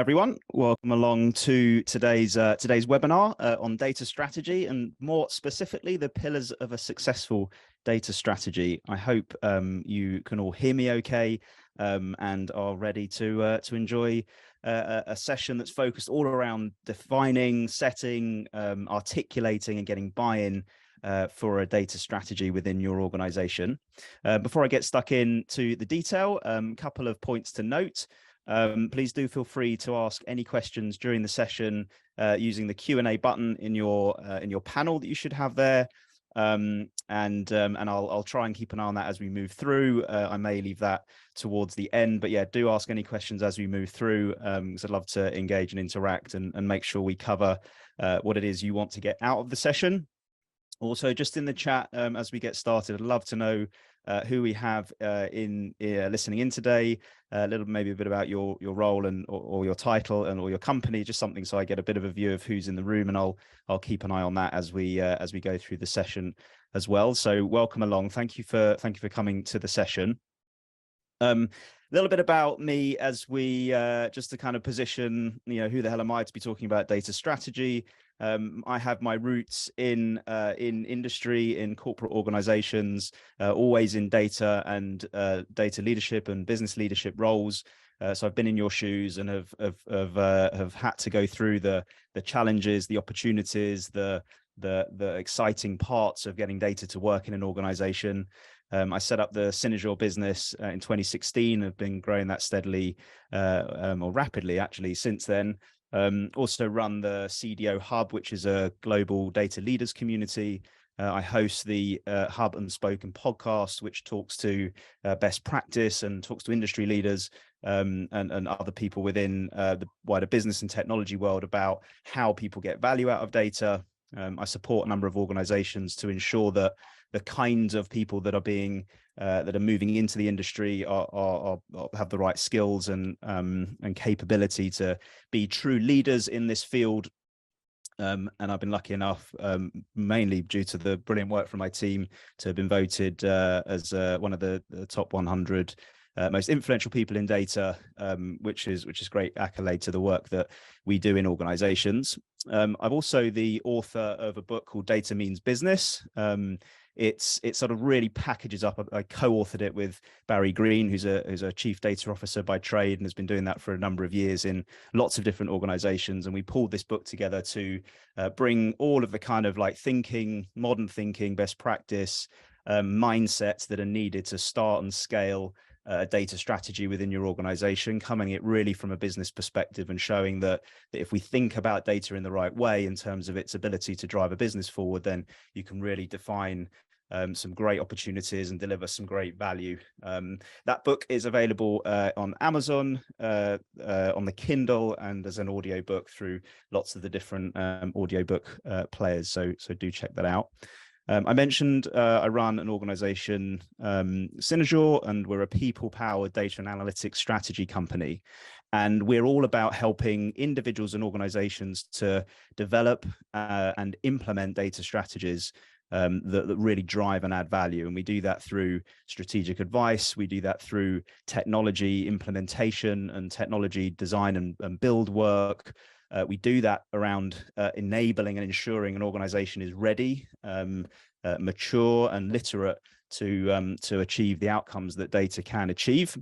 everyone. Welcome along to today's webinar on data strategy, and more specifically, the pillars of a successful data strategy. I hope you can all hear me okay and are ready to enjoy a session that's focused all around defining, setting, articulating, and getting buy-in for a data strategy within your organization. Before I get stuck into the detail, a couple of points to note. Please do feel free to ask any questions during the session using the Q&A button in your panel that you should have there, and I'll try and keep an eye on that as we move through. I may leave that towards the end, but yeah, do ask any questions as we move through, because I'd love to engage and interact and make sure we cover what it is you want to get out of the session. Also, just in the chat as we get started, I'd love to know who we have listening in today, a bit about your role and or your title or your company, just something so I get a bit of a view of who's in the room, and I'll keep an eye on that as we go through the session as well. So welcome along. Thank you for coming to the session. A little bit about me as we just to kind of position, who the hell am I to be talking about data strategy? I have my roots in industry, in corporate organizations, always in data and data leadership and business leadership roles. So I've been in your shoes and have had to go through the challenges, the opportunities, the exciting parts of getting data to work in an organization. I set up the Cynozure business in 2016. I've been growing that steadily or rapidly actually since then. Also run the CDO Hub, which is a global data leaders community. I host the Hub and Spoken podcast, which talks to best practice and talks to industry leaders and other people within the wider business and technology world about how people get value out of data. I support a number of organizations to ensure that the kinds of people that are being that are moving into the industry have the right skills and capability to be true leaders in this field. And I've been lucky enough, mainly due to the brilliant work from my team, to have been voted as one of the top 100 most influential people in data, which is great accolade to the work that we do in organizations. I'm also the author of a book called Data Means Business. It sort of really packages up. I co-authored it with Barry Green, who's a chief data officer by trade and has been doing that for a number of years in lots of different organizations. And we pulled this book together to bring all of the kind of like modern thinking, best practice mindsets that are needed to start and scale a data strategy within your organization, coming at really from a business perspective and showing that if we think about data in the right way in terms of its ability to drive a business forward, then you can really define some great opportunities and deliver some great value. That book is available on Amazon, on the Kindle, and as an audiobook through lots of the different audiobook players. So do check that out. I mentioned I run an organization, Cynozure, and we're a people-powered data and analytics strategy company. And we're all about helping individuals and organizations to develop and implement data strategies that really drive and add value. And we do that through strategic advice. We do that through technology implementation and technology design and build work. We do that around enabling and ensuring an organization is ready, mature and literate to achieve the outcomes that data can achieve.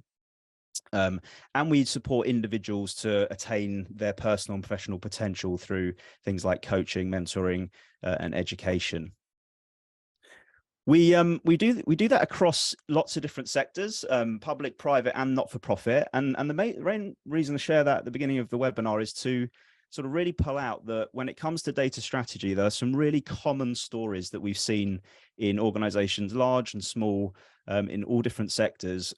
And we support individuals to attain their personal and professional potential through things like coaching, mentoring, and education. We do that across lots of different sectors, public, private, and not-for-profit. And the main reason to share that at the beginning of the webinar is to sort of really pull out that when it comes to data strategy, there are some really common stories that we've seen in organizations, large and small, in all different sectors,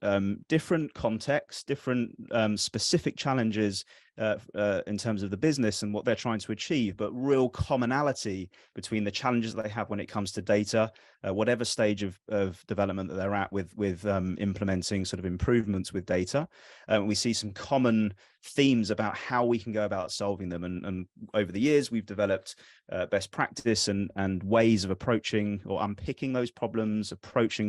different contexts, different specific challenges in terms of the business and what they're trying to achieve, but real commonality between the challenges that they have when it comes to data, whatever stage of development that they're at with implementing sort of improvements with data. We see some common themes about how we can go about solving them. And over the years, we've developed best practice and ways of approaching or unpicking those problems,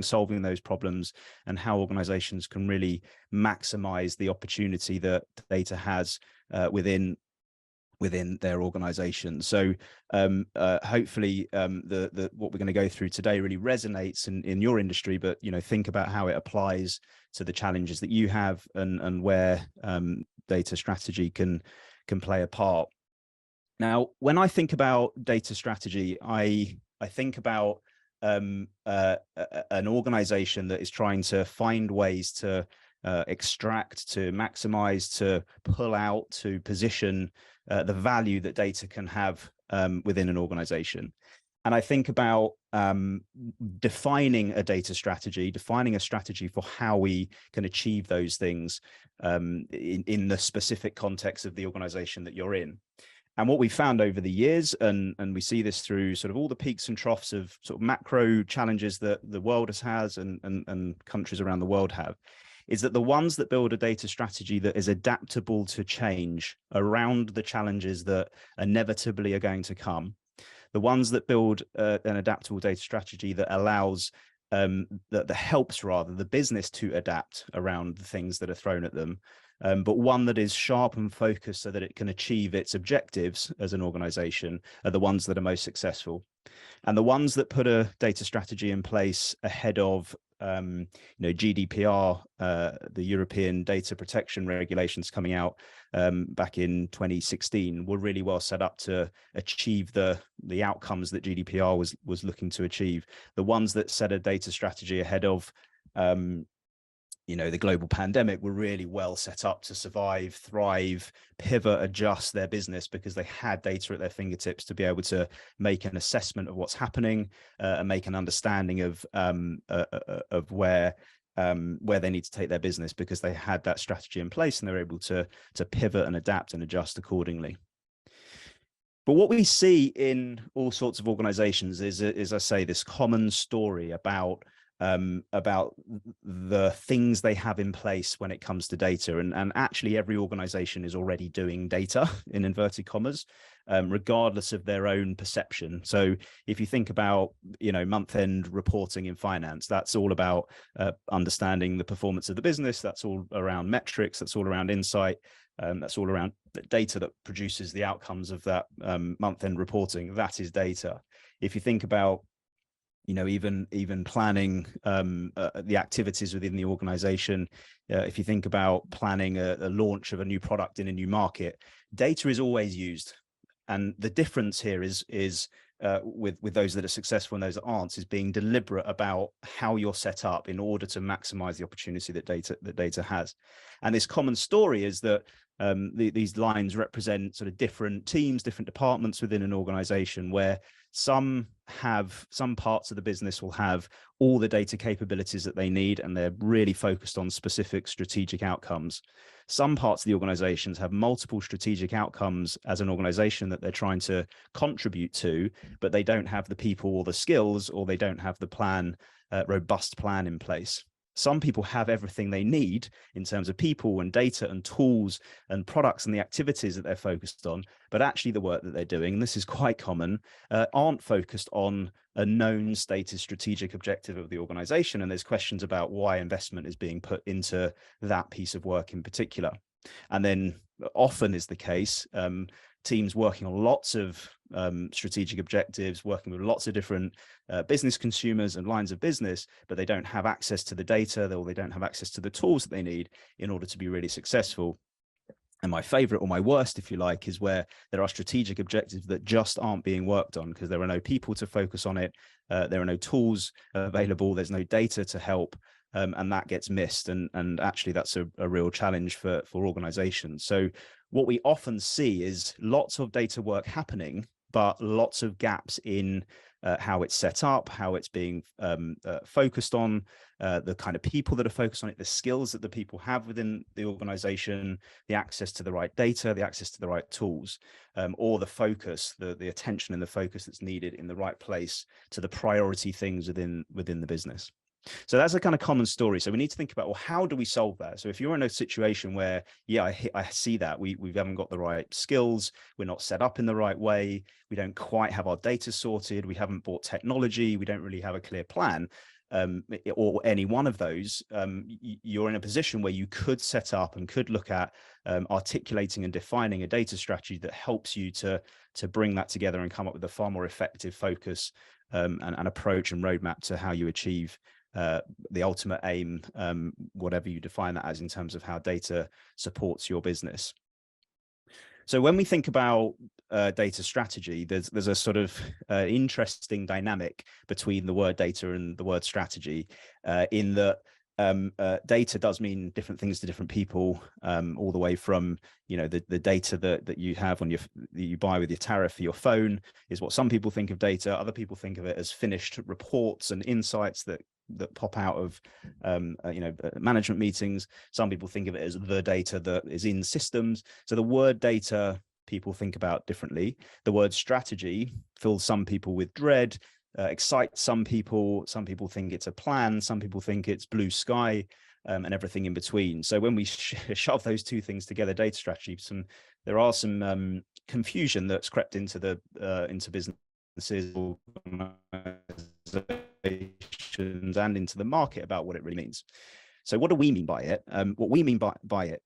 solving those problems problems, and how organizations can really maximize the opportunity that data has within their organization. So hopefully what we're going to go through today really resonates in your industry, but think about how it applies to the challenges that you have, and where data strategy can play a part. Now, when I think about data strategy, I think about an organization that is trying to find ways to extract, to maximize, to pull out, to position the value that data can have within an organization. And I think about defining a data strategy, defining a strategy for how we can achieve those things in the specific context of the organization that you're in. And what we've found over the years, and we see this through sort of all the peaks and troughs of sort of macro challenges that the world has and countries around the world have, is that the ones that build a data strategy that is adaptable to change around the challenges that inevitably are going to come, the ones that build an adaptable data strategy that allows that helps rather the business to adapt around the things that are thrown at them, but one that is sharp and focused so that it can achieve its objectives as an organization, are the ones that are most successful. And the ones that put a data strategy in place ahead of GDPR, the European Data Protection Regulations coming out back in 2016, were really well set up to achieve the outcomes that GDPR was looking to achieve. The ones that set a data strategy ahead of the global pandemic were really well set up to survive, thrive, pivot, adjust their business, because they had data at their fingertips to be able to make an assessment of what's happening and make an understanding of where they need to take their business, because they had that strategy in place and they're able to pivot and adapt and adjust accordingly. But what we see in all sorts of organizations is I say, this common story about the things they have in place when it comes to data. And actually every organization is already doing data, in inverted commas, regardless of their own perception. So if you think about, month-end reporting in finance, that's all about understanding the performance of the business. That's all around metrics. That's all around insight. That's all around the data that produces the outcomes of that month-end reporting. That is data. If you think about even planning the activities within the organization, if you think about planning a launch of a new product in a new market, data is always used. And the difference here is with those that are successful and those that aren't, is being deliberate about how you're set up in order to maximize the opportunity that data has. And this common story is that these lines represent sort of different teams, different departments within an organization, where some parts of the business will have all the data capabilities that they need, and they're really focused on specific strategic outcomes. Some parts of the organizations have multiple strategic outcomes as an organization that they're trying to contribute to, but they don't have the people or the skills, or they don't have the robust plan in place. Some people have everything they need in terms of people and data and tools and products and the activities that they're focused on, but actually the work that they're doing, and this is quite common, aren't focused on a known stated strategic objective of the organization. And there's questions about why investment is being put into that piece of work in particular. And then often is the case, teams working on lots of strategic objectives, working with lots of different business consumers and lines of business, but they don't have access to the data, or they don't have access to the tools that they need in order to be really successful. And my favorite, or my worst, if you like, is where there are strategic objectives that just aren't being worked on because there are no people to focus on it. There are no tools available. There's no data to help. And that gets missed. And actually, that's a real challenge for organizations. So what we often see is lots of data work happening, but lots of gaps in how it's set up, how it's being focused on, the kind of people that are focused on it, the skills that the people have within the organization, the access to the right data, the access to the right tools, or the focus, the attention and the focus that's needed in the right place to the priority things within the business. So that's a kind of common story. So we need to think about, well, how do we solve that? So if you're in a situation where, yeah, I see that we haven't got the right skills, we're not set up in the right way, we don't quite have our data sorted, we haven't bought technology, we don't really have a clear plan, or any one of those, you're in a position where you could set up and could look at articulating and defining a data strategy that helps you to bring that together and come up with a far more effective focus and approach and roadmap to how you achieve the ultimate aim, whatever you define that as in terms of how data supports your business. So when we think about data strategy, there's a sort of interesting dynamic between the word data and the word strategy, in that data does mean different things to different people, all the way from, you know, the data that you have on that you buy with your tariff for your phone is what some people think of data. Other people think of it as finished reports and insights that pop out of management meetings. Some people think of it as the data that is in systems. So the word data people think about differently. The word strategy fills some people with dread, excites some people. Some people think it's a plan. Some people think it's blue sky, and everything in between. So when we shove those two things together, data strategy, there are some confusion that's crept into into businesses and into the market about what it really means. So what do we mean by it? What we mean by it,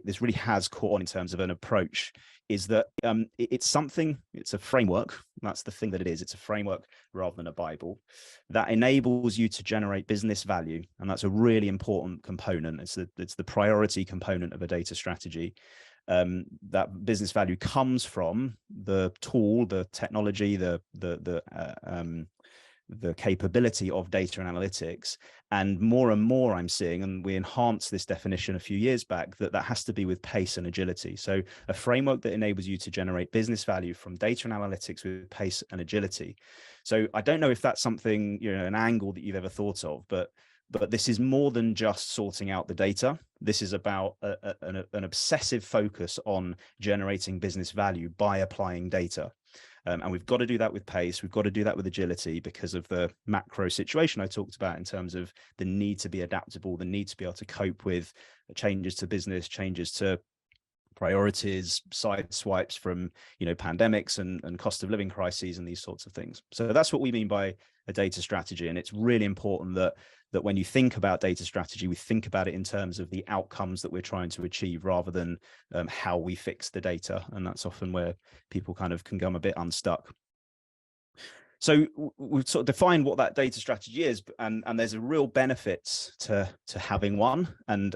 this really has caught on in terms of an approach, is that it's a framework. That's the thing that it is. It's a framework rather than a Bible that enables you to generate business value. And that's a really important component. It's the priority component of a data strategy. That business value comes from the tool, the technology, the capability of data and analytics. And more I'm seeing, and we enhanced this definition a few years back, that has to be with pace and agility. So a framework that enables you to generate business value from data and analytics with pace and agility. So I don't know if that's something, an angle that you've ever thought of, but this is more than just sorting out the data. This is about an obsessive focus on generating business value by applying data. And we've got to do that with pace. We've got to do that with agility because of the macro situation I talked about in terms of the need to be adaptable, the need to be able to cope with changes to business, changes to priorities, side swipes from pandemics and cost of living crises and these sorts of things. So that's what we mean by a data strategy. And it's really important that when you think about data strategy, we think about it in terms of the outcomes that we're trying to achieve rather than how we fix the data. And that's often where people kind of can come a bit unstuck. So we've sort of defined what that data strategy is, and there's a real benefit to having one, and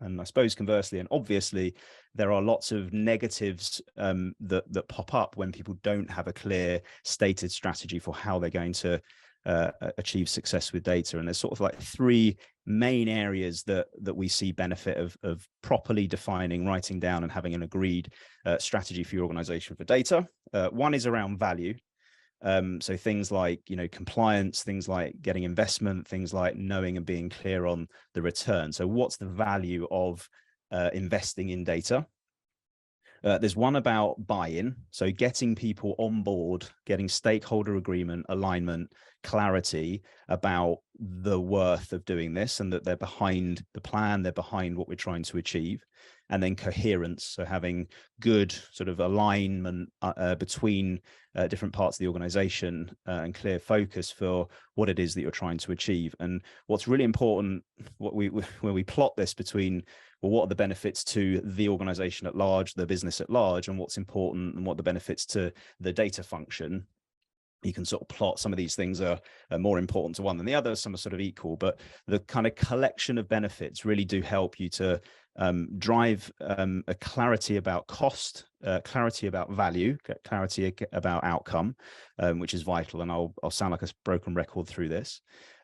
I suppose conversely and obviously there are lots of negatives that pop up when people don't have a clear stated strategy for how they're going to achieve success with data. And there's sort of like three main areas that we see benefit of properly defining, writing down, and having an agreed strategy for your organization for data. One is around value. So things like, compliance, things like getting investment, things like knowing and being clear on the return. So what's the value of investing in data? There's one about buy-in. So getting people on board, getting stakeholder agreement, alignment, clarity about the worth of doing this, and that they're behind the plan, they're behind what we're trying to achieve. And then coherence, so having good sort of alignment between different parts of the organization and clear focus for what it is that you're trying to achieve. And what's really important, when we plot this between, well, what are the benefits to the organization at large, the business at large, and what's important and what the benefits to the data function, you can sort of plot some of these things are more important to one than the other. Some are sort of equal, but the kind of collection of benefits really do help you to drive a clarity about cost, clarity about value, clarity about outcome, which is vital. And I'll sound like a broken record through this.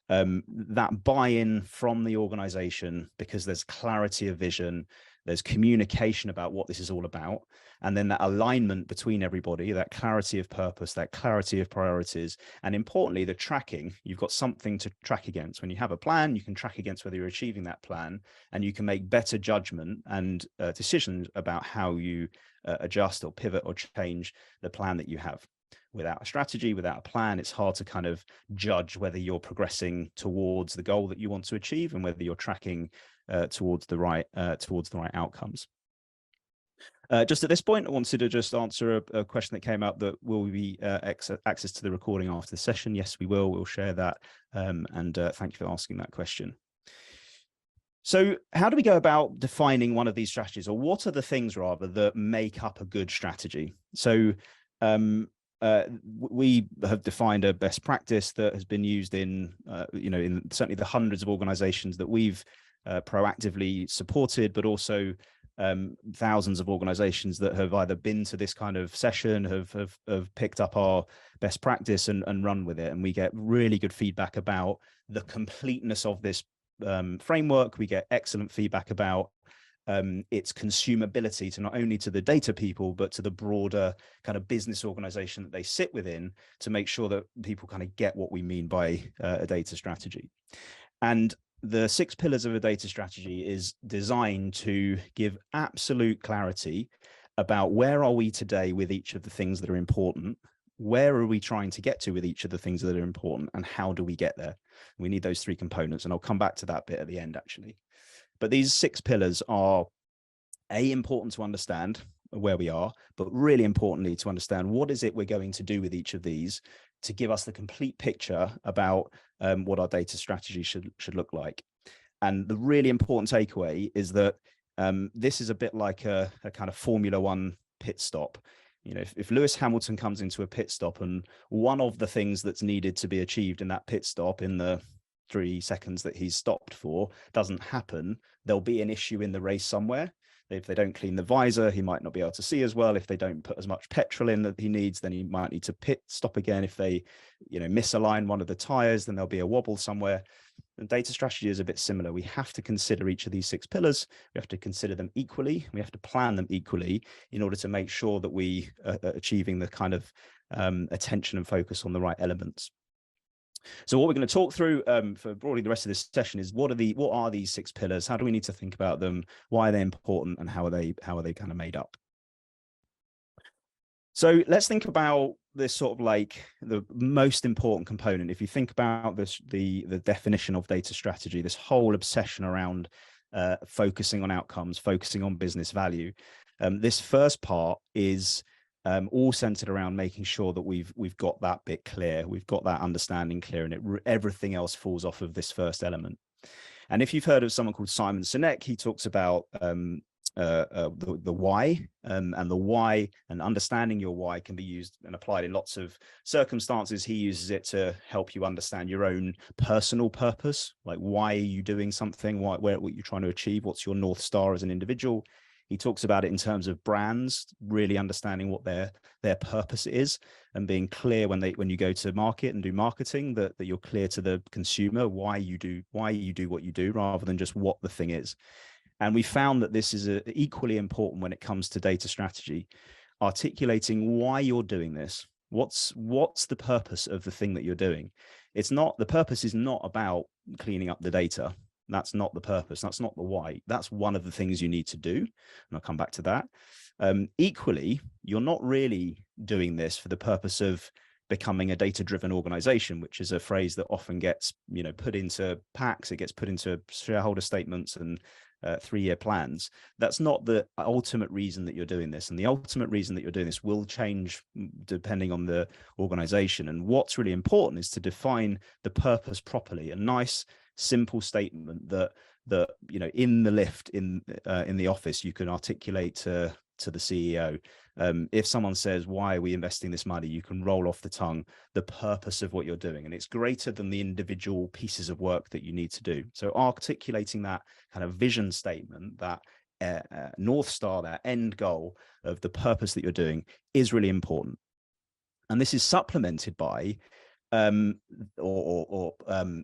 That buy-in from the organization, because there's clarity of vision, there's communication about what this is all about, and then that alignment between everybody, that clarity of purpose, that clarity of priorities, and importantly, the tracking. You've got something to track against. When you have a plan, you can track against whether you're achieving that plan, and you can make better judgment and decisions about how you adjust or pivot or change the plan that you have. Without a strategy, without a plan, it's hard to kind of judge whether you're progressing towards the goal that you want to achieve and whether you're tracking towards the right outcomes. Just at this point, I wanted to just answer a question that came up that will we access to the recording after the session? Yes, we will. We'll share that. And thank you for asking that question. So how do we go about defining one of these strategies, or what are the things rather that make up a good strategy? So we have defined a best practice that has been used in, in certainly the hundreds of organizations that we've proactively supported, but also thousands of organizations that have either been to this kind of session, have picked up our best practice and run with it. And we get really good feedback about the completeness of this framework. We get excellent feedback about its consumability to not only to the data people, but to the broader kind of business organization that they sit within, to make sure that people kind of get what we mean by a data strategy. And the 6 pillars of a data strategy is designed to give absolute clarity about where are we today with each of the things that are important, where are we trying to get to with each of the things that are important, and how do we get there? We need those 3 components, and I'll come back to that bit at the end, actually. But these 6 pillars are important to understand where we are, but really importantly to understand what is it we're going to do with each of these to give us the complete picture about what our data strategy should look like. And the really important takeaway is that this is a bit like a kind of Formula One pit stop. If Lewis Hamilton comes into a pit stop and one of the things that's needed to be achieved in that pit stop in the 3 seconds that he's stopped for doesn't happen, there'll be an issue in the race somewhere. If they don't clean the visor, he might not be able to see as well. If they don't put as much petrol in that he needs, then he might need to pit stop again. If they, misalign one of the tires, then there'll be a wobble somewhere. And data strategy is a bit similar. We have to consider each of these 6 pillars. We have to consider them equally. We have to plan them equally in order to make sure that we are achieving the kind of attention and focus on the right elements. So what we're going to talk through for broadly the rest of this session is what are these 6 pillars? How do we need to think about them? Why are they important? And how are they kind of made up? So let's think about this sort of like the most important component. If you think about this, the definition of data strategy, this whole obsession around focusing on outcomes, focusing on business value. This first part is all centered around making sure that we've got that bit clear, we've got that understanding clear, and everything else falls off of this first element. And if you've heard of someone called Simon Sinek, he talks about the why, and the why, and understanding your why can be used and applied in lots of circumstances. He uses it to help you understand your own personal purpose, like why are you doing something, what you're trying to achieve, what's your North Star as an individual. He talks about it in terms of brands, really understanding what their purpose is, and being clear when you go to market and do marketing, that you're clear to the consumer why you do what you do, rather than just what the thing is. And we found that this is equally important when it comes to data strategy, articulating why you're doing this. What's the purpose of the thing that you're doing? The purpose is not about cleaning up the data. That's not the purpose. That's not the why. That's one of the things you need to do. And I'll come back to that. Equally, you're not really doing this for the purpose of becoming a data-driven organization, which is a phrase that often gets, put into packs. It gets put into shareholder statements and 3-year plans. That's not the ultimate reason that you're doing this. And the ultimate reason that you're doing this will change depending on the organization. And what's really important is to define the purpose properly. A nice, simple statement that in the lift in the office you can articulate to the CEO. If someone says, why are we investing this money, you can roll off the tongue the purpose of what you're doing, and it's greater than the individual pieces of work that you need to do. So articulating that kind of vision statement, that North Star, that end goal of the purpose that you're doing, is really important. And this is supplemented by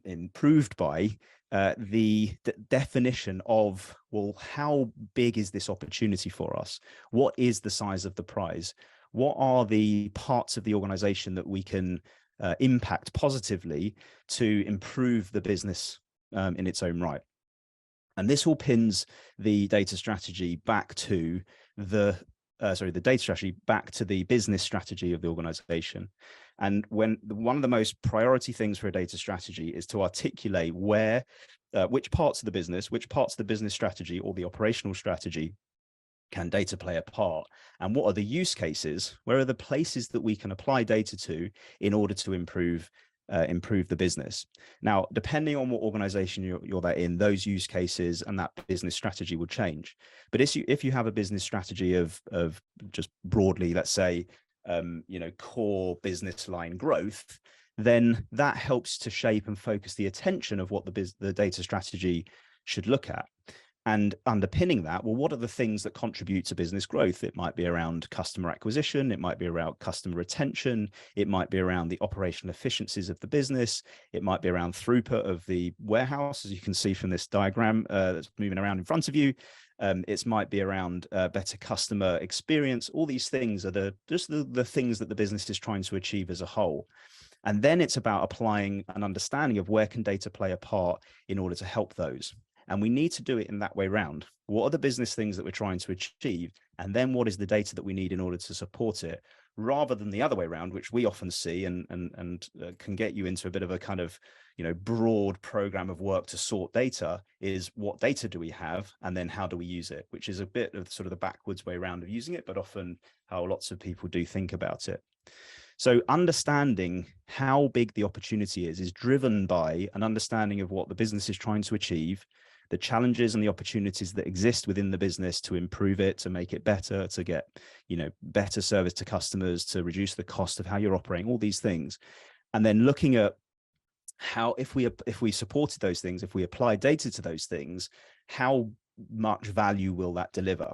improved by the definition of, well, how big is this opportunity for us? What is the size of the prize? What are the parts of the organization that we can impact positively to improve the business in its own right? And this all pins the data strategy back to the data strategy back to the business strategy of the organization. And one of the most priority things for a data strategy is to articulate which parts of the business strategy or the operational strategy can data play a part? And what are the use cases? Where are the places that we can apply data to in order to improve the business? Now, depending on what organization you're in, those use cases and that business strategy will change. But if you have a business strategy of just broadly, let's say, core business line growth, then that helps to shape and focus the attention of what the data strategy should look at. And underpinning that, well, what are the things that contribute to business growth? It might be around customer acquisition. It might be around customer retention. It might be around the operational efficiencies of the business. It might be around throughput of the warehouse, as you can see from this diagram that's moving around in front of you. It might be around better customer experience. All these things are just the things that the business is trying to achieve as a whole. And then it's about applying an understanding of where can data play a part in order to help those. And we need to do it in that way round. What are the business things that we're trying to achieve? And then what is the data that we need in order to support it? Rather than the other way around, which we often see and can get you into a bit of a kind of, broad program of work to sort data, is what data do we have? And then how do we use it? Which is a bit of sort of the backwards way around of using it, but often how lots of people do think about it. So understanding how big the opportunity is driven by an understanding of what the business is trying to achieve, the challenges and the opportunities that exist within the business to improve it, to make it better, to get, better service to customers, to reduce the cost of how you're operating, all these things. And then looking at how, if we supported those things, if we apply data to those things, how much value will that deliver?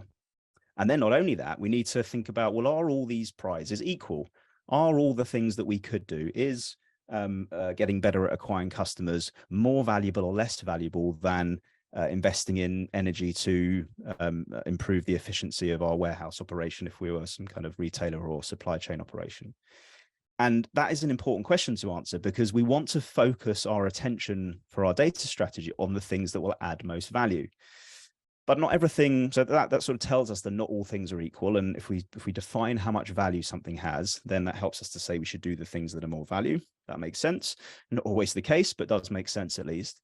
And then not only that, we need to think about, well, are all these prizes equal? Are all the things that we could do, is getting better at acquiring customers more valuable or less valuable than investing in energy to improve the efficiency of our warehouse operation if we were some kind of retailer or supply chain operation? And that is an important question to answer, because we want to focus our attention for our data strategy on the things that will add most value. But not everything, so that sort of tells us that not all things are equal. And if we define how much value something has, then that helps us to say we should do the things that are more value. That makes sense. Not always the case, but does make sense at least.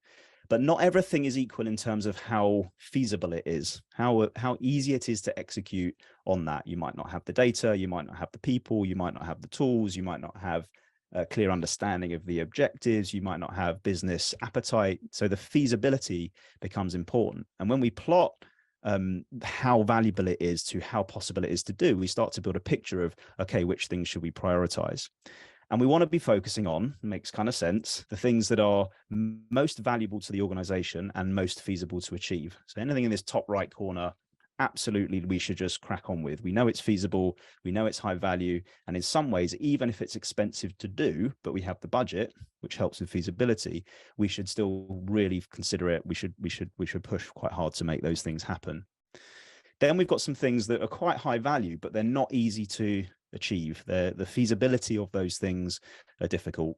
But not everything is equal in terms of how feasible it is, how easy it is to execute on that. You might not have the data, you might not have the people, you might not have the tools, you might not have a clear understanding of the objectives, you might not have business appetite. So the feasibility becomes important. And when we plot how valuable it is to how possible it is to do, we start to build a picture of, okay, which things should we prioritize? And we want to be focusing on, makes kind of sense, the things that are most valuable to the organization and most feasible to achieve. So anything in this top right corner, absolutely, we should just crack on with. We know it's feasible, we know it's high value, and in some ways, even if it's expensive to do, but we have the budget, which helps with feasibility, we should still really consider it. We should push quite hard to make those things happen. Then we've got some things that are quite high value, but they're not easy to achieve. The feasibility of those things are difficult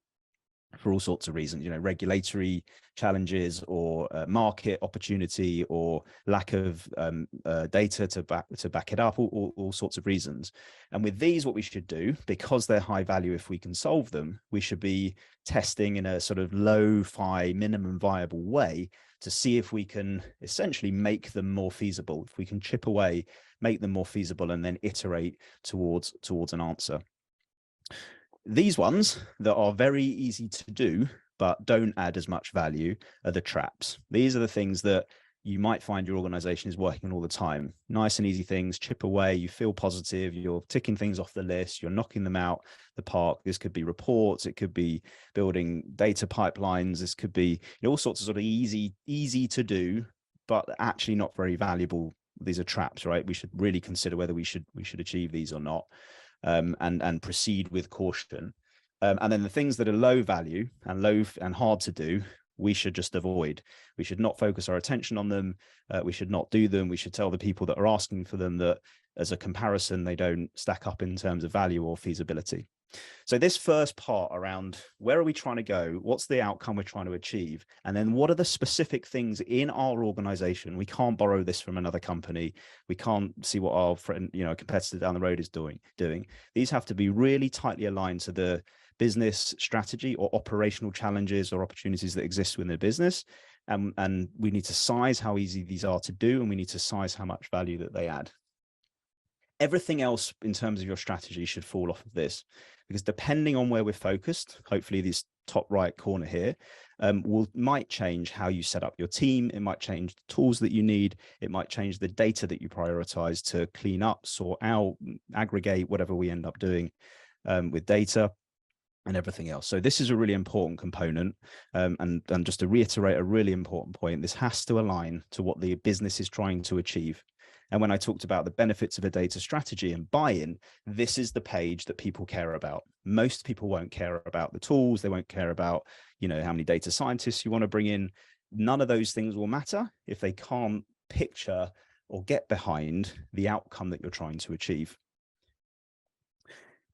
for all sorts of reasons, regulatory challenges or market opportunity or lack of data to back it up, all sorts of reasons. And with these, what we should do, because they're high value, if we can solve them, we should be testing in a sort of low-fi, minimum viable way to see if we can essentially make them more feasible, if we can chip away, make them more feasible, and then iterate towards an answer. These ones that are very easy to do, but don't add as much value, are the traps. These are the things that you might find your organization is working on all the time. Nice and easy things, chip away, you feel positive, you're ticking things off the list, you're knocking them out the park. This could be reports, it could be building data pipelines, this could be all sorts of sort of easy to do, but actually not very valuable. These are traps, right? We should really consider whether we should achieve these or not. And proceed with caution. And then the things that are low value and hard to do, we should just avoid. We should not focus our attention on them. We should not do them. We should tell the people that are asking for them that as a comparison, they don't stack up in terms of value or feasibility. So this first part around where are we trying to go? What's the outcome we're trying to achieve? And then what are the specific things in our organization? We can't borrow this from another company. We can't see what our friend, competitor down the road is doing. These have to be really tightly aligned to the business strategy or operational challenges or opportunities that exist within the business. And we need to size how easy these are to do, and we need to size how much value that they add. Everything else in terms of your strategy should fall off of this, because depending on where we're focused, hopefully this top right corner here, might change how you set up your team. It might change the tools that you need. It might change the data that you prioritize to clean up, sort out, aggregate, whatever we end up doing with data and everything else. So this is a really important component. And just to reiterate a really important point, this has to align to what the business is trying to achieve. And when I talked about the benefits of a data strategy and buy-in, this is the page that people care about. Most people won't care about the tools. They won't care about, how many data scientists you want to bring in. None of those things will matter if they can't picture or get behind the outcome that you're trying to achieve.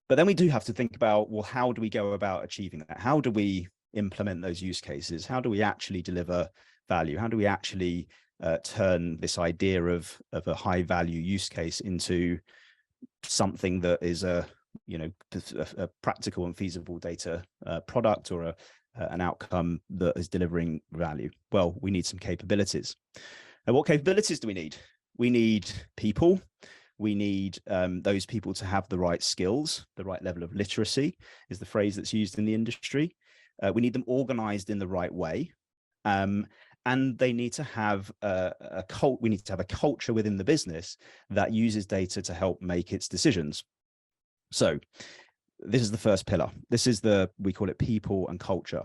But then we do have to think about, well, how do we go about achieving that? How do we implement those use cases? How do we actually deliver value? How do we actually turn this idea of a high value use case into something that is a practical and feasible data product, or an outcome that is delivering value? Well, we need some capabilities. And what capabilities do we need? We need people. We need those people to have the right skills, the right level of literacy is the phrase that's used in the industry. We need them organized in the right way. And they need to have we need to have a culture within the business that uses data to help make its decisions. So this is the first pillar. This is we call it people and culture.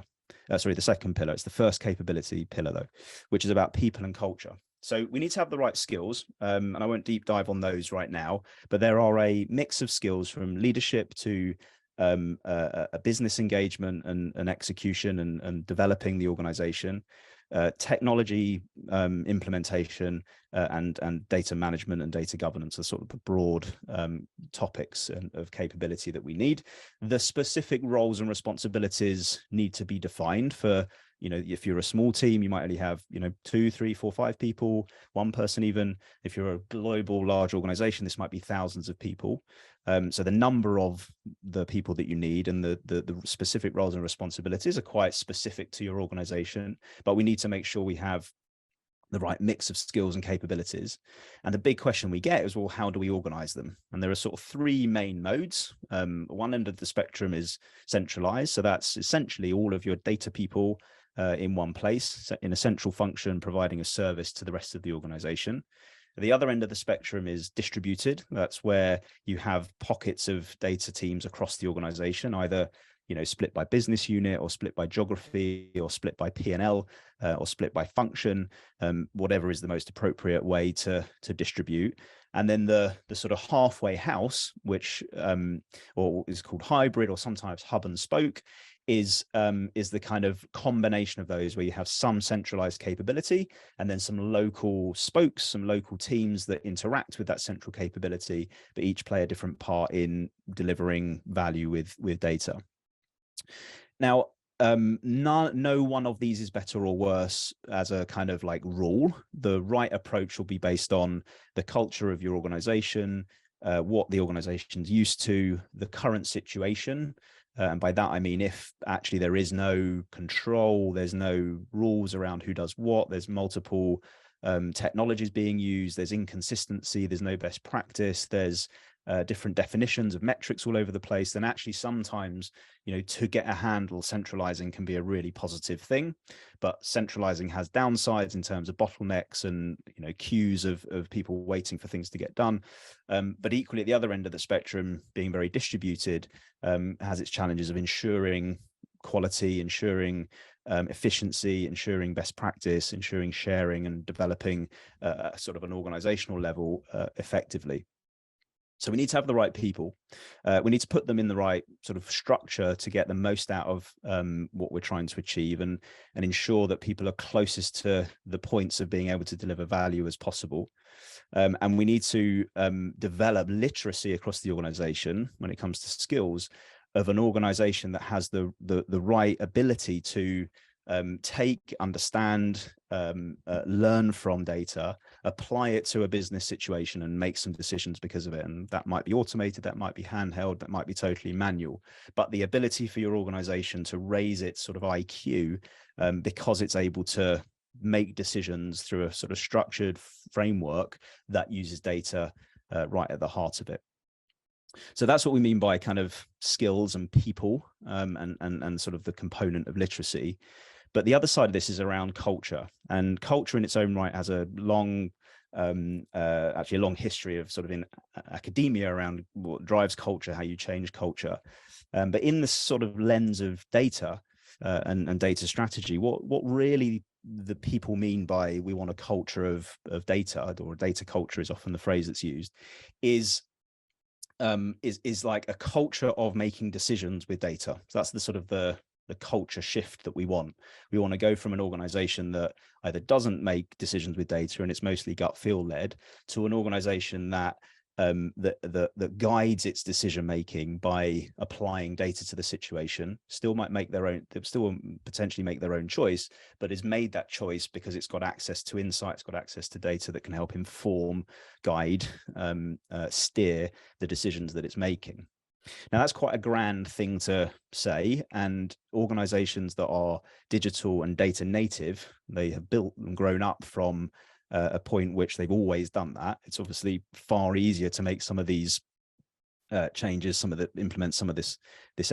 Sorry, the second pillar. It's the first capability pillar though, which is about people and culture. So we need to have the right skills, and I won't deep dive on those right now, but there are a mix of skills from leadership to a business engagement and execution and developing the organization, technology implementation, and data management and data governance are sort of the broad topics of capability that we need. The specific roles and responsibilities need to be defined for, if you're a small team, you might only have, 2, 3, 4, 5 people, one person even. If you're a global large organization, this might be thousands of people. So the number of the people that you need and the specific roles and responsibilities are quite specific to your organization, but we need to make sure we have the right mix of skills and capabilities. And the big question we get is, well, how do we organize them? And there are sort of 3 main modes. One end of the spectrum is centralized. So that's essentially all of your data people in one place, in a central function, providing a service to the rest of the organization. The other end of the spectrum is distributed. That's where you have pockets of data teams across the organization, either split by business unit, or split by geography, or split by P&L, or split by function, whatever is the most appropriate way to distribute. And then the sort of halfway house, which or is called hybrid, or sometimes hub and spoke, is the kind of combination of those, where you have some centralized capability and then some local spokes, some local teams that interact with that central capability, but each play a different part in delivering value with data. Now, no one of these is better or worse as a kind of like rule. The right approach will be based on the culture of your organization, what the organization's used to, the current situation. And by that, I mean, if actually there is no control, there's no rules around who does what, there's multiple technologies being used, there's inconsistency, there's no best practice, there's different definitions of metrics all over the place, then actually sometimes, to get a handle, centralizing can be a really positive thing. But centralizing has downsides in terms of bottlenecks and, queues of people waiting for things to get done. But equally, at the other end of the spectrum, being very distributed has its challenges of ensuring quality, ensuring efficiency, ensuring best practice, ensuring sharing and developing sort of an organizational level effectively. So we need to have the right people. We need to put them in the right sort of structure to get the most out of what we're trying to achieve, and ensure that people are closest to the points of being able to deliver value as possible. And we need to develop literacy across the organization when it comes to skills of an organization that has the right ability to take, understand, learn from data, apply it to a business situation, and make some decisions because of it. And that might be automated, that might be handheld, that might be totally manual. But the ability for your organization to raise its sort of IQ because it's able to make decisions through a sort of structured framework that uses data right at the heart of it. So that's what we mean by kind of skills and people, and sort of the component of literacy. But the other side of this is around culture, and culture in its own right has a long, actually a long history of sort of in academia around what drives culture, how you change culture. But in the sort of lens of data and data strategy, what really the people mean by we want a culture of data, or a data culture is often the phrase that's used, is like a culture of making decisions with data. So that's the sort of the culture shift that we want. We want to go from an organization that either doesn't make decisions with data and it's mostly gut feel led, to an organization that that guides its decision making by applying data to the situation. Still might make their own, still potentially make their own choice, but has made that choice because it's got access to insights, got access to data that can help inform, guide, steer the decisions that it's making. Now, that's quite a grand thing to say, and organizations that are digital and data native, they have built and grown up from a point which they've always done that. It's obviously far easier to make some of these changes, implement some of this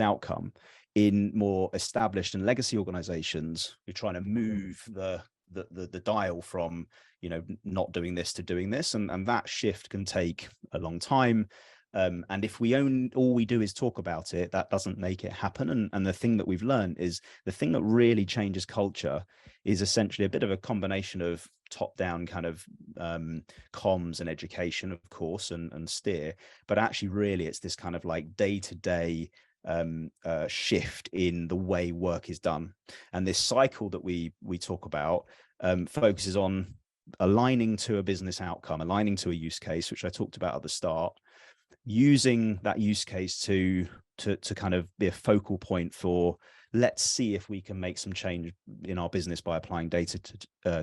outcome. In more established and legacy organizations, you're trying to move the dial from, you know, not doing this to doing this, and that shift can take a long time. And if all we do is talk about it, that doesn't make it happen. And the thing that we've learned is the thing that really changes culture is essentially a bit of a combination of top-down kind of comms and education, of course, and steer, but actually really it's this kind of like day-to-day shift in the way work is done. And this cycle that we talk about focuses on aligning to a business outcome, aligning to a use case, which I talked about at the start, using that use case to kind of be a focal point for, let's see if we can make some change in our business by applying data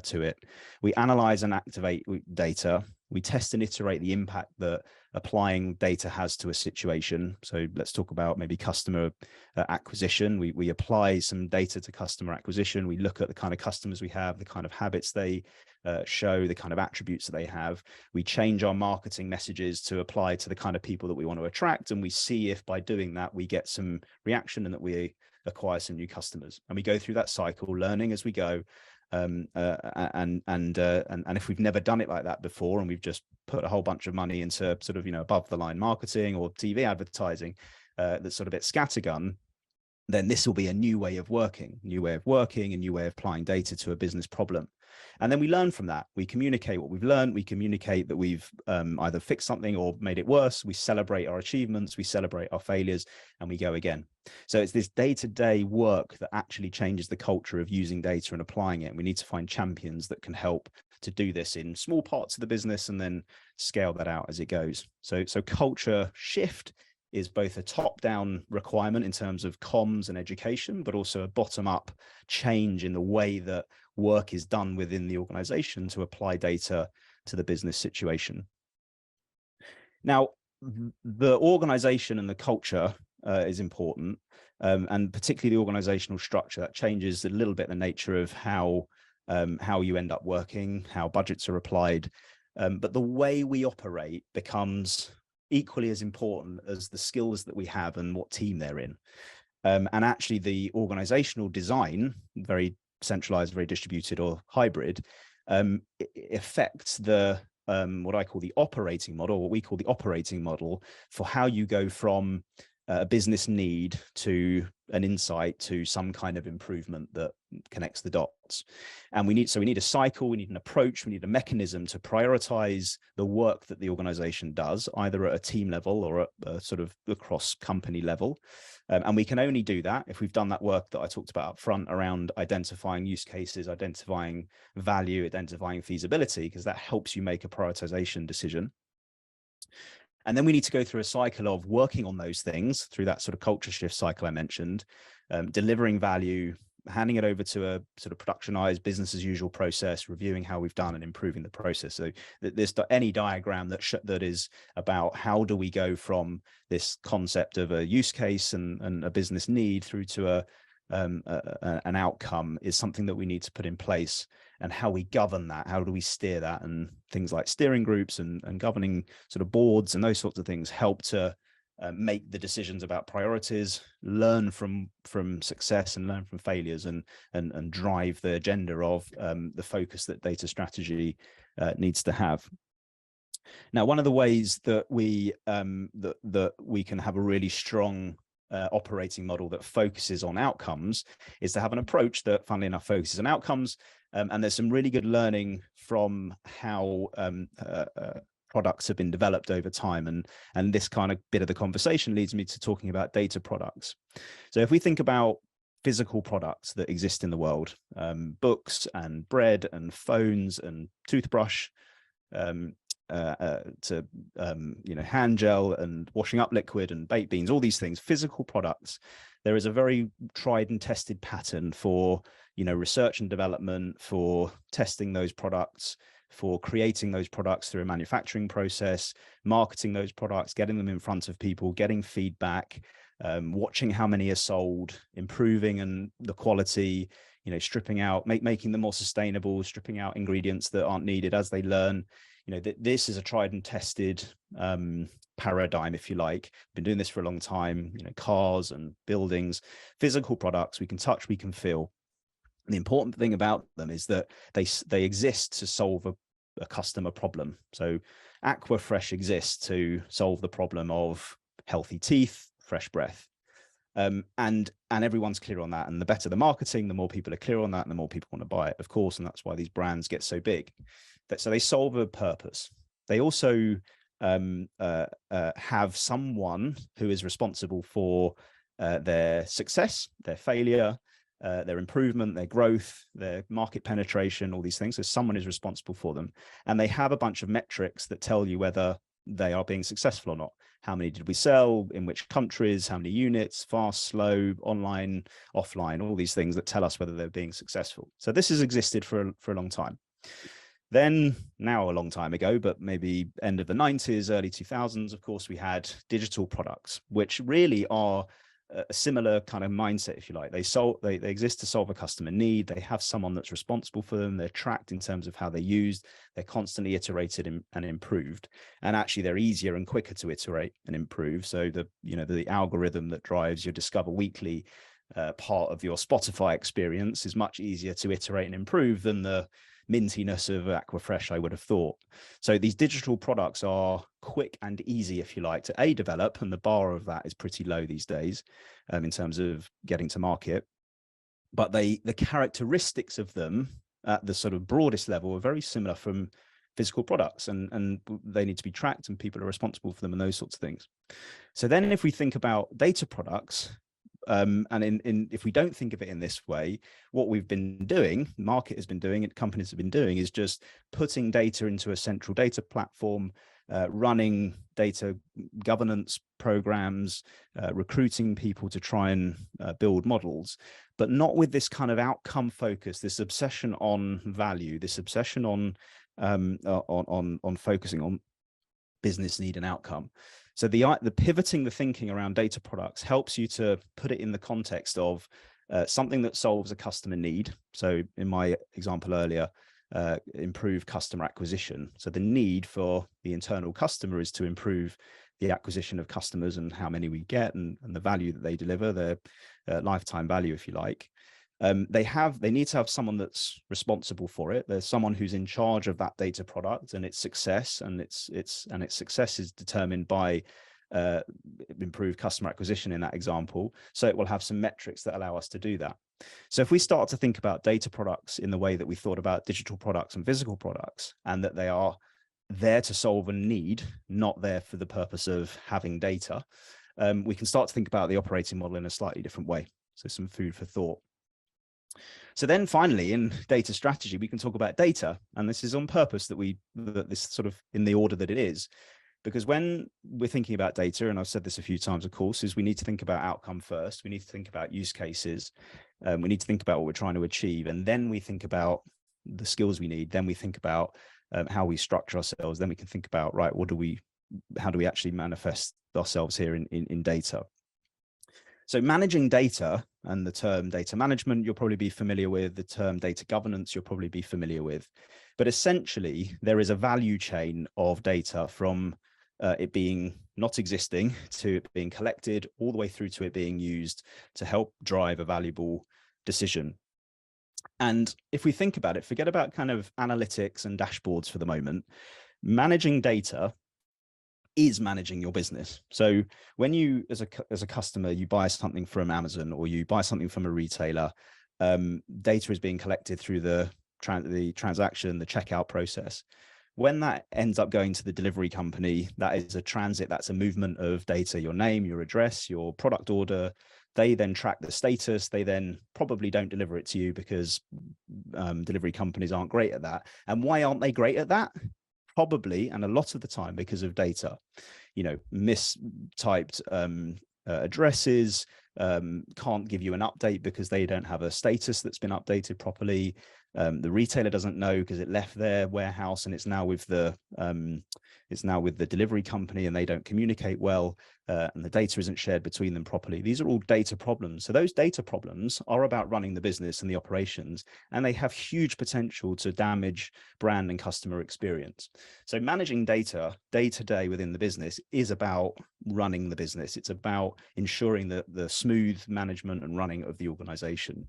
to it. We analyze and activate data. We test and iterate the impact that applying data has to a situation. So let's talk about maybe customer acquisition. We apply some data to customer acquisition. We look at the kind of customers we have, the kind of habits they show, the kind of attributes that they have. We change our marketing messages to apply to the kind of people that we want to attract. And we see if by doing that, we get some reaction and that we acquire some new customers. And we go through that cycle, learning as we go. And if we've never done it like that before, and we've just put a whole bunch of money into sort of, you know, above the line marketing or TV advertising, that's sort of a bit scattergun, then this will be a new way of working, a new way of applying data to a business problem. And then we learn from that. We communicate what we've learned. We communicate that we've either fixed something or made it worse. We celebrate our achievements. We celebrate our failures, and we go again. So it's this day-to-day work that actually changes the culture of using data and applying it. And we need to find champions that can help to do this in small parts of the business and then scale that out as it goes. So culture shift is both a top-down requirement in terms of comms and education, but also a bottom-up change in the way that work is done within the organization to apply data to the business situation. Now, the organization and the culture is important, and particularly the organizational structure. That changes a little bit the nature of how you end up working, how budgets are applied, but the way we operate becomes equally as important as the skills that we have and what team they're in. And actually the organizational design, very centralized, very distributed or hybrid, affects the what I call the operating model, what we call the operating model for how you go from a business need to an insight to some kind of improvement that connects the dots. And we need a cycle, we need an approach, we need a mechanism to prioritize the work that the organization does, either at a team level or at a sort of across company level. And we can only do that if we've done that work that I talked about up front around identifying use cases, identifying value, identifying feasibility, because that helps you make a prioritization decision. And then we need to go through a cycle of working on those things through that sort of culture shift cycle I mentioned, delivering value, handing it over to a sort of productionized business as usual process, reviewing how we've done and improving the process. So there's any diagram that is about how do we go from this concept of a use case and a business need through to an outcome is something that we need to put in place, and how we govern that, how do we steer that, and things like steering groups and governing sort of boards and those sorts of things help to make the decisions about priorities, learn from success and learn from failures, and drive the agenda of the focus that data strategy needs to have. Now, one of the ways that we that we can have a really strong operating model that focuses on outcomes is to have an approach that, funnily enough, focuses on outcomes. And there's some really good learning from how products have been developed over time. And this kind of bit of the conversation leads me to talking about data products. So if we think about physical products that exist in the world, books and bread and phones and toothbrush, hand gel and washing up liquid and baked beans, all these things, physical products, there is a very tried and tested pattern for, research and development, for testing those products, for creating those products through a manufacturing process, marketing those products, getting them in front of people, getting feedback, watching how many are sold, improving and the quality, stripping out, making them more sustainable, stripping out ingredients that aren't needed as they learn. This is a tried and tested paradigm, if you like. Been doing this for a long time. Cars and buildings, physical products we can touch, we can feel. And the important thing about them is that they exist to solve a customer problem. So Aquafresh exists to solve the problem of healthy teeth, fresh breath. And everyone's clear on that. And the better the marketing, the more people are clear on that, and the more people want to buy it, of course. And that's why these brands get so big. So they solve a purpose. They also have someone who is responsible for their success, their failure, their improvement, their growth, their market penetration, all these things. So someone is responsible for them. And they have a bunch of metrics that tell you whether they are being successful or not. How many did we sell? In which countries? How many units? Fast, slow, online, offline, all these things that tell us whether they're being successful. So this has existed for a long time. Then, now a long time ago, but maybe end of the 90s, early 2000s, of course, we had digital products, which really are a similar kind of mindset, if you like. They exist to solve a customer need. They have someone that's responsible for them. They're tracked in terms of how they're used. They're constantly iterated and improved. And actually, they're easier and quicker to iterate and improve. So the algorithm that drives your Discover Weekly part of your Spotify experience is much easier to iterate and improve than the mintiness of Aquafresh, I would have thought. So these digital products are quick and easy, if you like, to develop, and the bar of that is pretty low these days in terms of getting to market. But the characteristics of them at the sort of broadest level are very similar from physical products, and they need to be tracked, and people are responsible for them, and those sorts of things. So then if we think about data products, if we don't think of it in this way, what we've been doing, market has been doing it, companies have been doing, is just putting data into a central data platform, running data governance programs, recruiting people to try and build models, but not with this kind of outcome focus, this obsession on value, this obsession on focusing on business need and outcome. So the pivoting the thinking around data products helps you to put it in the context of something that solves a customer need. So in my example earlier, improve customer acquisition. So the need for the internal customer is to improve the acquisition of customers and how many we get, and the value that they deliver, their lifetime value, if you like. They need to have someone that's responsible for it. There's someone who's in charge of that data product and its success, and its success is determined by improved customer acquisition in that example. So it will have some metrics that allow us to do that. So if we start to think about data products in the way that we thought about digital products and physical products, and that they are there to solve a need, not there for the purpose of having data, we can start to think about the operating model in a slightly different way. So some food for thought. So then finally, in data strategy, we can talk about data. And this is on purpose that this sort of in the order that it is, because when we're thinking about data, and I've said this a few times, of course, is we need to think about outcome first. We need to think about use cases. We need to think about what we're trying to achieve. And then we think about the skills we need. Then we think about how we structure ourselves. Then we can think about, right, how do we actually manifest ourselves here in data? So managing data And the term data management, you'll probably be familiar with. The term data governance, you'll probably be familiar with. But essentially, there is a value chain of data from it being not existing to it being collected, all the way through to it being used to help drive a valuable decision. And if we think about it, forget about kind of analytics and dashboards for the moment. Managing data is managing your business. So when you, as a customer, you buy something from Amazon or you buy something from a retailer, data is being collected through the transaction, the checkout process. When that ends up going to the delivery company, that is a transit, that's a movement of data, your name, your address, your product order. They then track the status. They then probably don't deliver it to you because delivery companies aren't great at that. And why aren't they great at that? Probably, and a lot of the time, because of data, mistyped addresses, can't give you an update because they don't have a status that's been updated properly. The retailer doesn't know because it left their warehouse and it's now with the delivery company, and they don't communicate well, and the data isn't shared between them properly. These are all data problems. So those data problems are about running the business and the operations, and they have huge potential to damage brand and customer experience. So managing data day to day within the business is about running the business. It's about ensuring that the smooth management and running of the organization.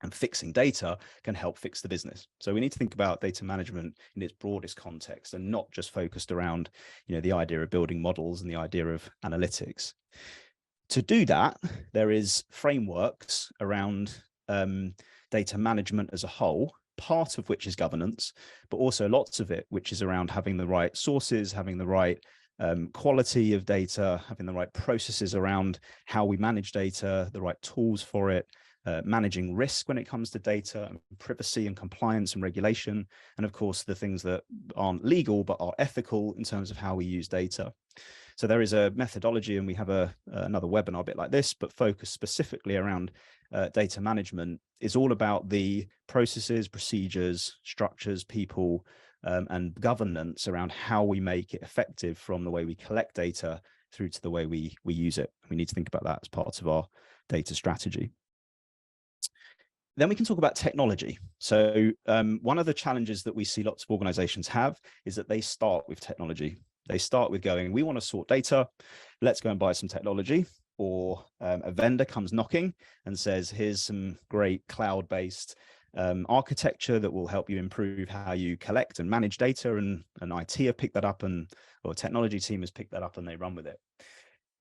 And fixing data can help fix the business. So we need to think about data management in its broadest context and not just focused around, the idea of building models and the idea of analytics. To do that, there is frameworks around data management as a whole, part of which is governance, but also lots of it, which is around having the right sources, having the right quality of data, having the right processes around how we manage data, the right tools for it, managing risk when it comes to data, and privacy and compliance and regulation, and of course the things that aren't legal but are ethical in terms of how we use data. So there is a methodology, and we have another webinar a bit like this, but focused specifically around data management. Is all about the processes, procedures, structures, people, and governance around how we make it effective, from the way we collect data through to the way we use it. We need to think about that as part of our data strategy. Then we can talk about technology. So one of the challenges that we see lots of organizations have is that they start with technology. They start with going, we want to sort data, let's go and buy some technology. Or a vendor comes knocking and says, here's some great cloud-based architecture that will help you improve how you collect and manage data. And IT have picked that up, or a technology team has picked that up, and they run with it.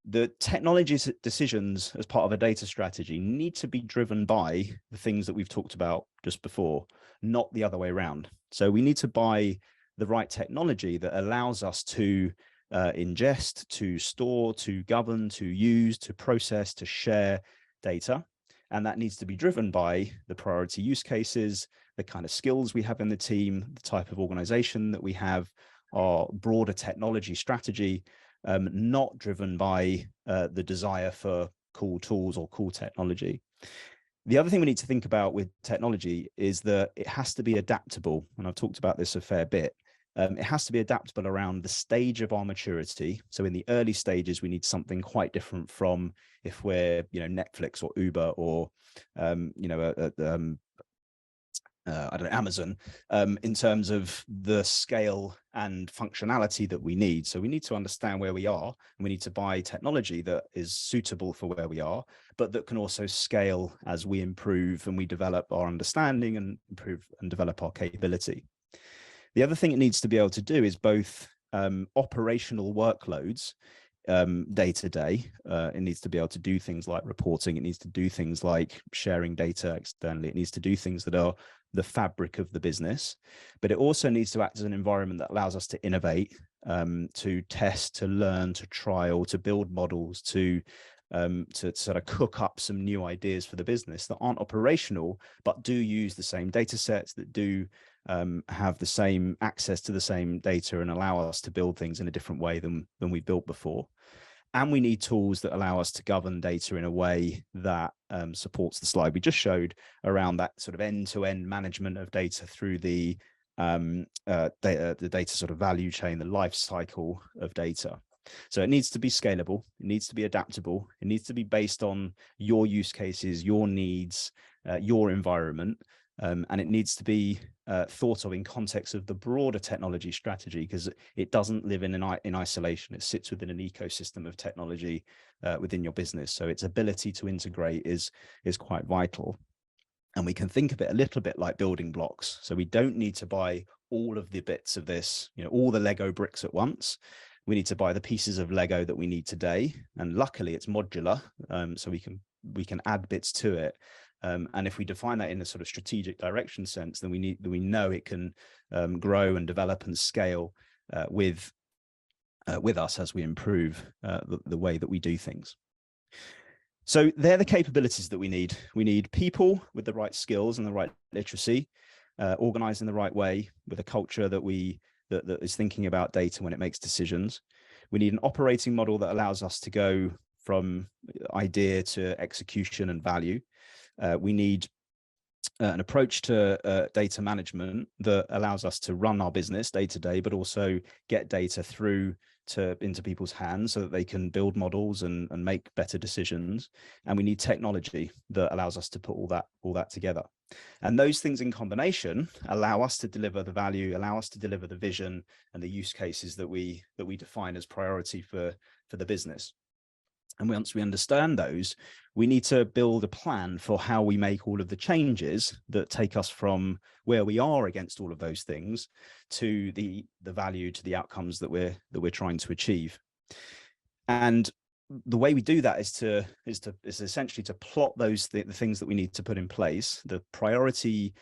The technology decisions as part of a data strategy need to be driven by the things that we've talked about just before, not the other way around. So we need to buy the right technology that allows us to ingest, to store, to govern, to use, to process, to share data. And that needs to be driven by the priority use cases, the kind of skills we have in the team, the type of organization that we have, our broader technology strategy, not driven by the desire for cool tools or cool technology. The other thing we need to think about with technology is that it has to be adaptable. And I've talked about this a fair bit. It has to be adaptable around the stage of our maturity. So in the early stages, we need something quite different from if we're, Netflix or Uber or, I don't know, Amazon, in terms of the scale and functionality that we need. So we need to understand where we are, and we need to buy technology that is suitable for where we are, but that can also scale as we improve and we develop our understanding and improve and develop our capability. The other thing it needs to be able to do is both operational workloads day to day. It needs to be able to do things like reporting. It needs to do things like sharing data externally. It needs to do things that are the fabric of the business, but it also needs to act as an environment that allows us to innovate, to test, to learn, to trial, to build models, to sort of cook up some new ideas for the business that aren't operational, but do use the same data sets, that do have the same access to the same data and allow us to build things in a different way than we've built before. And we need tools that allow us to govern data in a way that supports the slide we just showed around that sort of end-to-end management of data through the data sort of value chain, the life cycle of data. So it needs to be scalable, it needs to be adaptable, it needs to be based on your use cases, your needs, your environment, and it needs to be thought of in context of the broader technology strategy, because it doesn't live in isolation. It sits within an ecosystem of technology within your business. So its ability to integrate is quite vital. And we can think of it a little bit like building blocks. So we don't need to buy all of the bits of this, all the Lego bricks at once. We need to buy the pieces of Lego that we need today. And luckily it's modular, so we can add bits to it. And if we define that in a sort of strategic direction sense, then we know it can grow and develop and scale with us as we improve the way that we do things. So they're the capabilities that we need. We need people with the right skills and the right literacy, organized in the right way, with a culture that is thinking about data when it makes decisions. We need an operating model that allows us to go from idea to execution and value. We need an approach to data management that allows us to run our business day to day, but also get data through into people's hands so that they can build models and make better decisions. And we need technology that allows us to put all that together. And those things in combination allow us to deliver the value, allow us to deliver the vision and the use cases that we define as priority for the business. And once we understand those, we need to build a plan for how we make all of the changes that take us from where we are against all of those things to the value, to the outcomes that we're trying to achieve. And the way we do that is essentially to plot the things that we need to put in place, the priority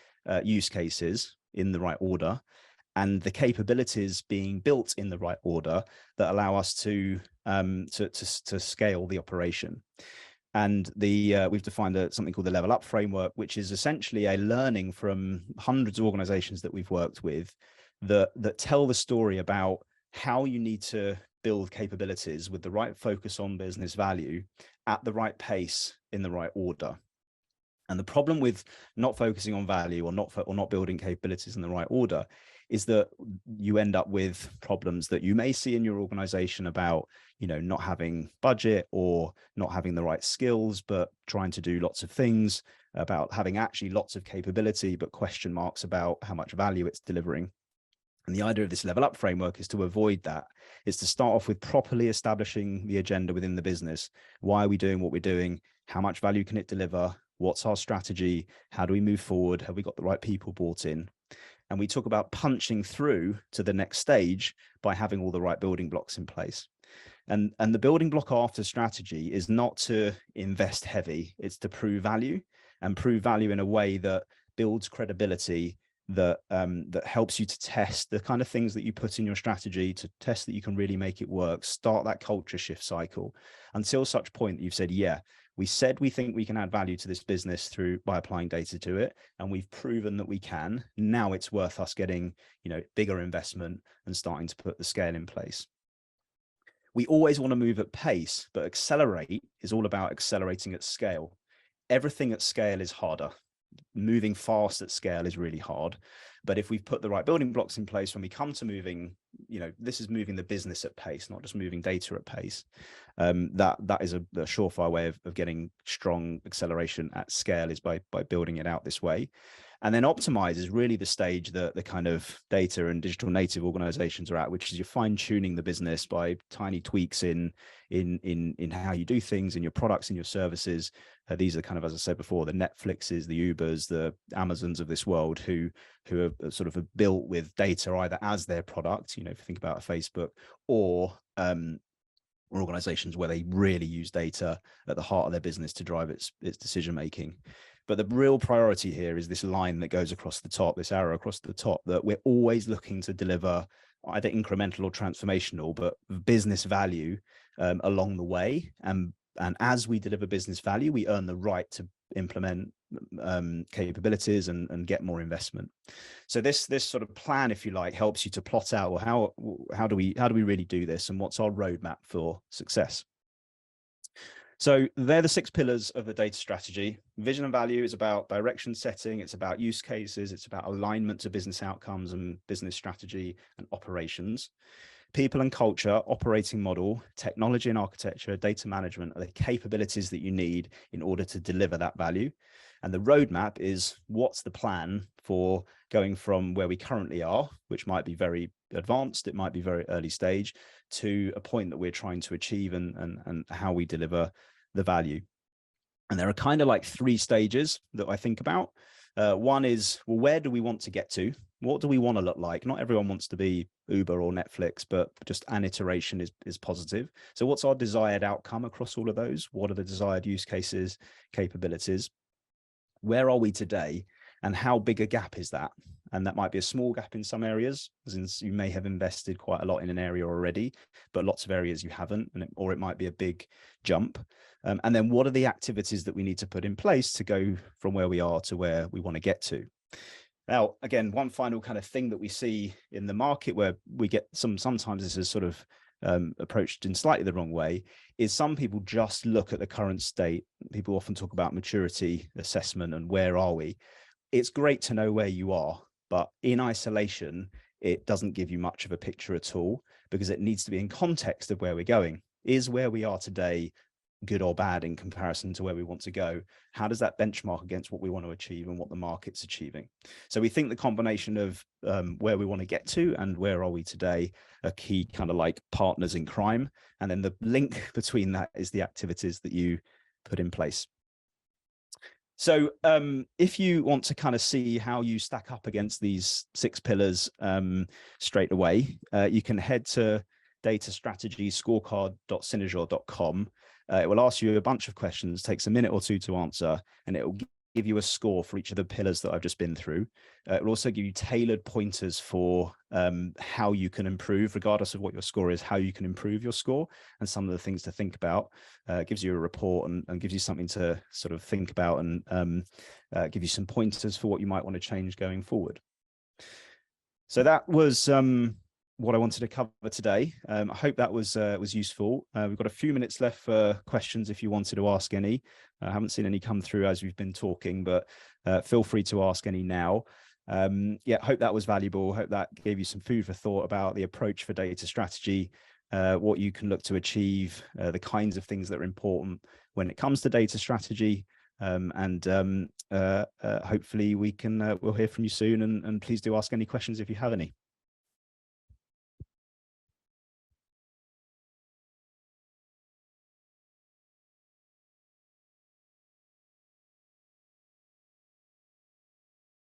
use cases in the right order, and the capabilities being built in the right order that allow us to scale the operation. And we've defined something called the Level Up framework, which is essentially a learning from hundreds of organizations that we've worked with that tell the story about how you need to build capabilities with the right focus on business value at the right pace in the right order. And the problem with not focusing on value or not building capabilities in the right order is that you end up with problems that you may see in your organization about, not having budget or not having the right skills, but trying to do lots of things, about having actually lots of capability, but question marks about how much value it's delivering. And the idea of this Level Up framework is to avoid that. It's to start off with properly establishing the agenda within the business. Why are we doing what we're doing? How much value can it deliver? What's our strategy? How do we move forward? Have we got the right people brought in? And we talk about punching through to the next stage by having all the right building blocks in place. And the building block after strategy is not to invest heavy, it's to prove value, and prove value in a way that builds credibility, that helps you to test the kind of things that you put in your strategy, to test that you can really make it work, start that culture shift cycle until such point that you've said, yeah, we said we think we can add value to this business by applying data to it, and we've proven that we can. Now it's worth us getting, bigger investment and starting to put the scale in place. We always want to move at pace, but accelerate is all about accelerating at scale. Everything at scale is harder. Moving fast at scale is really hard. But if we've put the right building blocks in place, when we come to moving, this is moving the business at pace, not just moving data at pace. That is a surefire way of getting strong acceleration at scale, is by building it out this way. And then optimize is really the stage that the kind of data and digital native organizations are at, which is you're fine tuning the business by tiny tweaks in how you do things, in your products, in your services. These are kind of, as I said before, the Netflixes, the Ubers, the Amazons of this world who are sort of built with data either as their product, if you think about a Facebook, or organizations where they really use data at the heart of their business to drive its decision making. But the real priority here is this line that goes across the top, this arrow across the top, that we're always looking to deliver either incremental or transformational, but business value along the way. And as we deliver business value, we earn the right to implement capabilities and get more investment. So this sort of plan, if you like, helps you to plot out, well, how do we really do this, and what's our roadmap for success? So they're the 6 pillars of the data strategy. Vision and value is about direction setting. It's about use cases. It's about alignment to business outcomes and business strategy and operations. People and culture, operating model, technology and architecture, data management are the capabilities that you need in order to deliver that value. And the roadmap is what's the plan for going from where we currently are, which might be very advanced, it might be very early stage, to a point that we're trying to achieve, and how we deliver the value. And there are kind of like 3 stages that I think about. One is, well, where do we want to get to? What do we want to look like? Not everyone wants to be Uber or Netflix, but just an iteration is positive. So what's our desired outcome across all of those? What are the desired use cases, capabilities? Where are we today, and how big a gap is that? And that might be a small gap in some areas, since you may have invested quite a lot in an area already, but lots of areas you haven't, or it might be a big jump. And then what are the activities that we need to put in place to go from where we are to where we want to get to? Now, again, one final kind of thing that we see in the market where we get sometimes this is sort of approached in slightly the wrong way, is some people just look at the current state. People often talk about maturity assessment and where are we. It's great to know where you are, but in isolation, it doesn't give you much of a picture at all, because it needs to be in context of where we're going. Is where we are today good or bad in comparison to where we want to go? How does that benchmark against what we want to achieve and what the market's achieving? So we think the combination of where we want to get to and where are we today are key kind of like partners in crime. And then the link between that is the activities that you put in place. So if you want to kind of see how you stack up against these 6 pillars straight away, you can head to datastrategyscorecard.cynozure.com. It will ask you a bunch of questions, takes a minute or 2 to answer, and it will give you a score for each of the pillars that I've just been through. It will also give you tailored pointers for how you can improve, regardless of what your score is, how you can improve your score and some of the things to think about. It gives you a report and gives you something to sort of think about, and give you some pointers for what you might want to change going forward. So that was what I wanted to cover today. I hope that was useful. We've got a few minutes left for questions if you wanted to ask any. I haven't seen any come through as we've been talking, but feel free to ask any now. Yeah, hope that was valuable. Hope that gave you some food for thought about the approach for data strategy, what you can look to achieve, the kinds of things that are important when it comes to data strategy. Hopefully we'll hear from you soon, and please do ask any questions if you have any.